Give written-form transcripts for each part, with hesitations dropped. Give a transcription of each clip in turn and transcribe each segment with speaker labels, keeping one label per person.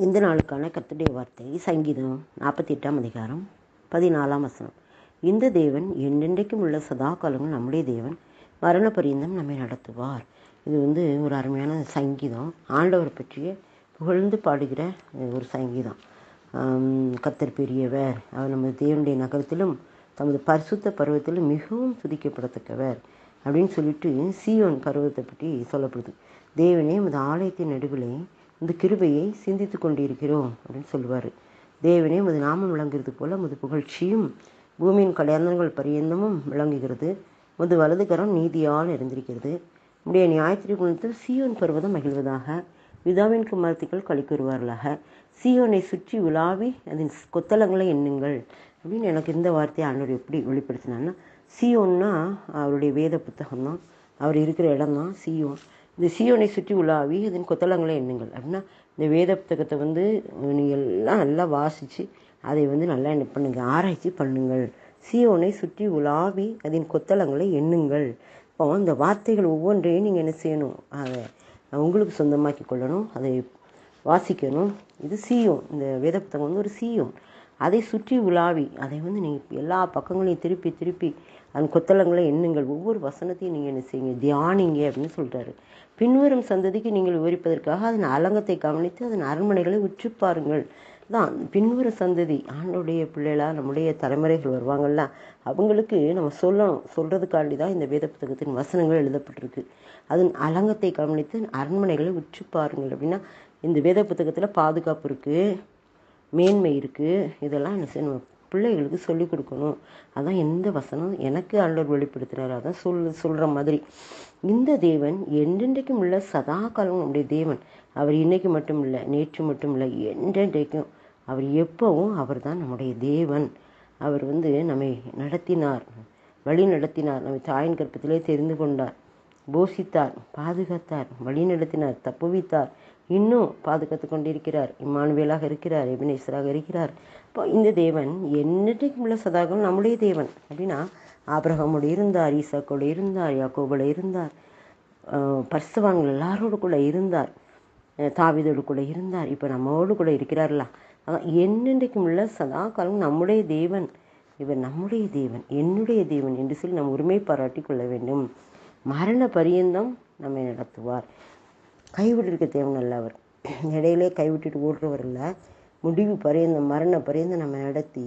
Speaker 1: இந்த நாளுக்கான கர்த்தருடைய வார்த்தை சங்கீதம் 48ஆம் அதிகாரம் 14ஆம் வசனம். இந்த தேவன் என்றென்றைக்கும் உள்ள சதா காலங்கள் நம்முடைய தேவன், மரண பரியந்தம் நம்மை நடத்துவார். இது ஒரு அருமையான சங்கீதம். ஆண்டவரை பற்றிய புகழ்ந்து பாடுகிற ஒரு சங்கீதம். கர்த்தர் பெரியவர், அவர் நமது தேவனுடைய நகரத்திலும் தமது பரிசுத்த பருவத்திலும் மிகவும் துதிக்கப்படத்தக்கவர் அப்படின்னு சொல்லிட்டு சீயோன் பருவத்தை பற்றி சொல்லப்படுது. தேவனே நமது ஆலயத்தின் நடுவிலே இந்த கிருபையை சிந்தித்து கொண்டிருக்கிறோம் அப்படின்னு சொல்லுவார். தேவனே உமது நாமம் விளங்குகிறது போல உமது புகழ்ச்சியும் பூமியின் கல்யாணங்கள் பரியந்தமும் விளங்குகிறது. உமது வலது கரம் நீதியால் இருந்திருக்கிறது. உடைய நியாயத்திற்குள் சீயோன் பருவதம் மகிழ்வதாக, விதாவின் குமார்த்திகள் களி கூறுவார்களாக. சீயோனை சுற்றி உலாவி அதன் கொத்தளங்களை எண்ணுங்கள் அப்படின்னு எனக்கு இந்த வார்த்தையை ஆண்டவர் எப்படி வெளிப்படுத்தினான்னா, சீயோன்னா அவருடைய வேத புத்தகம் தான், அவர் இருக்கிற இடம் தான் சீயோன். இந்த சீயோனை சுற்றி உலாவி அதன் கொத்தளங்களை எண்ணுங்கள் அப்படின்னா, இந்த வேத புத்தகத்தை நீங்கள் எல்லாம் நல்லா வாசித்து அதை நல்லா என்ன பண்ணுங்க, ஆராய்ச்சி பண்ணுங்கள். சீயோனை சுற்றி உலாவி அதன் கொத்தளங்களை எண்ணுங்கள். இப்போ இந்த வார்த்தைகள் ஒவ்வொன்றையும் நீங்கள் என்ன செய்யணும், அதை உங்களுக்கு சொந்தமாக்கி கொள்ளணும், அதை வாசிக்கணும். இது சீயோன், இந்த வேத புத்தகம் ஒரு சீயோன். அதை சுற்றி உலாவி அதை நீங்கள் எல்லா பக்கங்களையும் திருப்பி திருப்பி அதன் கொத்தளங்களை எண்ணுங்கள். ஒவ்வொரு வசனத்தையும் நீங்கள் என்ன செய்யுங்க, தியானிங்க அப்படின்னு சொல்கிறாரு. பின்வரும் சந்ததிக்கு நீங்கள் விவரிப்பதற்காக அதன் அலங்கத்தை கவனித்து அதன் அரண்மனைகளை உற்று பாருங்கள் தான். பின்வரும் சந்ததி ஆண்டோடைய பிள்ளைகளா, நம்முடைய தலைமுறைகள் வருவாங்கள்ல, அவங்களுக்கு நம்ம சொல்லணும். சொல்கிறதுக்காண்டி தான் இந்த வேத புத்தகத்தின் வசனங்கள் எழுதப்பட்டிருக்கு. அதன் அலங்கத்தை கவனித்து அரண்மனைகளை உற்று பாருங்கள் அப்படின்னா, இந்த வேத புத்தகத்தில் பாதுகாப்பு இருக்குது, மேன்மை இருக்குது. இதெல்லாம் என்ன செய்யணும், பிள்ளைகளுக்கு சொல்லிக் கொடுக்கணும். அதான் எந்த வசனம் எனக்கு ஆண்டவர் வெளிப்படுத்துகிறார், அதான் சொல்கிற மாதிரி. இந்த தேவன் என்றென்றைக்கும் உள்ள சதா காலம் நம்முடைய தேவன். அவர் இன்னைக்கு மட்டும் இல்லை, நேற்று மட்டும் இல்லை, என்றென்றைக்கும் அவர் எப்பவும் அவர் தான் நம்முடைய தேவன். அவர் நம்மை நடத்தினார், வழி நடத்தினார், நம்மை தாயின் கற்பத்திலே தெரிந்து கொண்டார், போஷித்தார், பாதுகாத்தார், வழி நடத்தினார், தப்புவித்தார், இன்னும் பாதுகாத்து கொண்டிருக்கிறார். இம்மானுவேலாக இருக்கிறார், எபினேசராக இருக்கிறார். இப்போ இந்த தேவன் என்னைக்கும் உள்ள சதாகம் நம்முடைய தேவன் அப்படின்னா, ஆபிரகாமோடு இருந்தார், ஈசாக்கோடு இருந்தார், யாக்கோபோடு இருந்தார், பரிசுத்தவான்கள் எல்லாரோடு கூட இருந்தார், தாவீதோடு கூட இருந்தார், இப்போ நம்மோடு கூட இருக்கிறார்களா. அதான் என்னென்றைக்கும் உள்ள சதா காலம் நம்முடைய தேவன். இவர் நம்முடைய தேவன், என்னுடைய தேவன் என்று சொல்லி நாம் உரிமை பாராட்டி கொள்ள வேண்டும். மரண பரியந்தம் நம்மை நடத்துவார். கைவிட்டிருக்க தேவன் அல்ல அவர், இடையிலே கைவிட்டுட்டு ஓடுறவர் இல்லை. முடிவு பரியந்தம், மரண பரியந்தம் நம்ம நடத்தி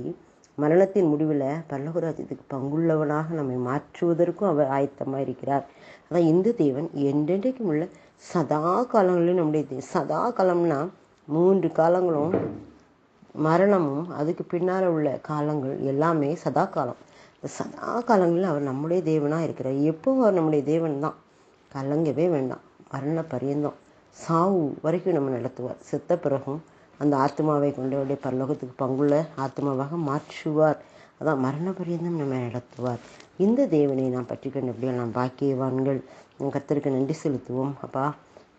Speaker 1: மரணத்தின் முடிவில் பரலோகராஜ்யத்துக்கு பங்குள்ளவனாக நம்மை மாற்றுவதற்கும் அவர் ஆயத்தமாக இருக்கிறார். அதான் இந்த தேவன் என்றென்றைக்கும் உள்ள சதா காலங்களிலும் நம்முடைய சதா காலம்னா 3 காலங்களும், மரணமும் அதுக்கு பின்னால் உள்ள காலங்கள் எல்லாமே சதா காலம். இந்த சதா காலங்களில் அவர் நம்முடைய தேவனாக இருக்கிறார். எப்போவும் அவர் நம்முடைய தேவன் தான், கலங்கவே வேண்டாம். மரண பரியந்தம், சாவு வரைக்கும் நம்ம நடத்துவார். செத்த பிறகும் அந்த ஆத்மாவை கொண்டு அவருடைய பரலோகத்துக்கு பங்குள்ள ஆத்மாவாக மாற்றுவார். அதான் மரண பரியந்தம் நம்ம நடத்துவார். இந்த தேவனை நாம் பற்றி கொண்டு அப்படியே நாம் பாக்கியவான்கள். கர்த்தருக்கு நன்றி செலுத்துவோம். அப்பா,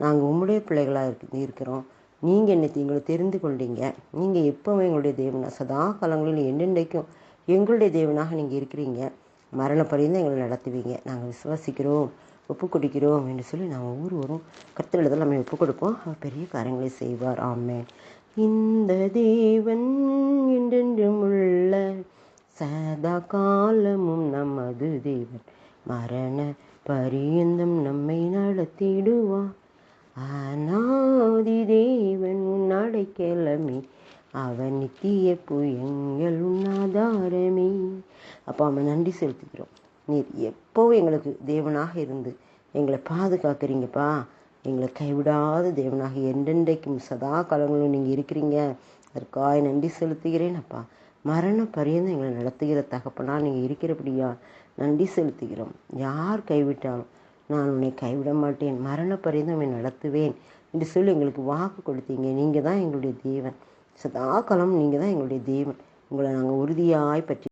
Speaker 1: நாங்கள் உம்முடைய பிள்ளைகளாக இருக்கிறோம். நீங்கள் எங்களை தெரிந்து கொண்டீங்க. நீங்கள் எப்போவும் எங்களுடைய தேவனா, சதா காலங்களில் என்னென்றைக்கும் எங்களுடைய தேவனாக நீங்கள் இருக்கிறீங்க. மரண பரியந்தம் எங்களை நடத்துவீங்க. நாங்கள் விசுவாசிக்கிறோம், ஒப்பு கொடுக்கிறோம் என்று சொல்லி நாம் ஒவ்வொருவரும் கர்த்தரிடத்தில் நம்ம ஒப்பு கொடுப்போம். அவர் பெரிய காரியங்களை செய்வார். ஆமென். இந்த தேவன் என்றென்றும் உள்ள சதா காலமும் நமது தேவன், மரண பரியந்தம் நம்மை நடத்திடுவார். அநாதி தேவன் உன் அடைக்கலமே, அவன் நித்திய புயங்கள் உன்னாதாரமே. அப்போ அவன் நன்றி செலுத்துகிறோம். நீர் எப்போவும் எங்களுக்கு தேவனாக இருந்து எங்களை பாதுகாக்கிறீங்கப்பா. எங்களை கைவிடாத தேவனாக என்றென்றைக்கும் சதா காலங்களும் நீங்கள் இருக்கிறீங்க. அதற்காக நன்றி செலுத்துகிறேன் அப்பா. மரண பரியந்தம் எங்களை நடத்துகிற தகப்பனா நீங்கள் இருக்கிறபடியா நன்றி செலுத்துகிறோம். யார் கைவிட்டாலும் நான் உன்னை கைவிட மாட்டேன், மரண பரியந்தம் என்னை நடத்துவேன் என்று சொல்லி எங்களுக்கு வாக்கு கொடுத்தீங்க. நீங்கள் தான் எங்களுடைய தேவன், சதா காலம் நீங்கள் தான் எங்களுடைய தேவன். உங்களை நாங்கள் உறுதியாய் பற்றி